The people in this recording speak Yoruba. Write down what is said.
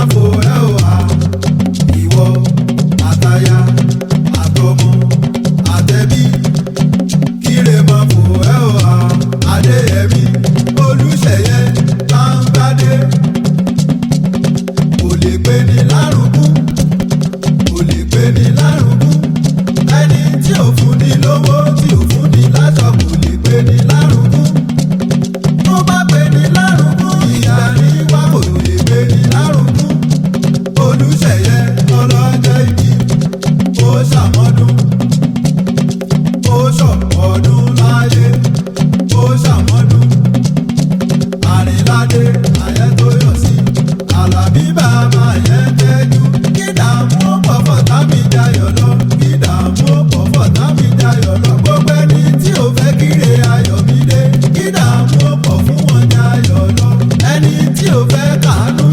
máa fò ẹ́ ò wá. Ìwọ àtaya àtọmọ àtẹbí kíre máa fò ẹ́ ò wá. Adéyẹmí Olúṣèyẹ Báńgbádé kò lè gbé ní lárugún, kò lè gbé ní lárugún. Ẹni tí ò fún ni lówó tí ò fún ni láṣọ kò lè gbé ní lárugún. Tó bá gbé ní lárugún ìyá ní wá kò lè gbé ní lárugún. Olúṣèyẹ ọlọ́jọ́ ìbí ó ṣàmọ́dún, ó ṣọ̀pọ̀dún láyé, ó ṣàmọ́dún. Àrìnládé Ayẹ́tóyọ̀sí Àlàbí bàbá yẹn tẹ́jú. Kí dààmú ó pọ̀ fọ̀tá mi jayọ̀ lọ, kí dààmú ó pọ̀ fọ̀tá mi jayọ̀ lọ. Gbogbo ẹni tí ò fẹ́ kíre ayọ̀ mi dé, kí dààmú ó pọ̀ fún wọn jayọ̀ lọ. Ẹni tí ò fẹ́ kàánú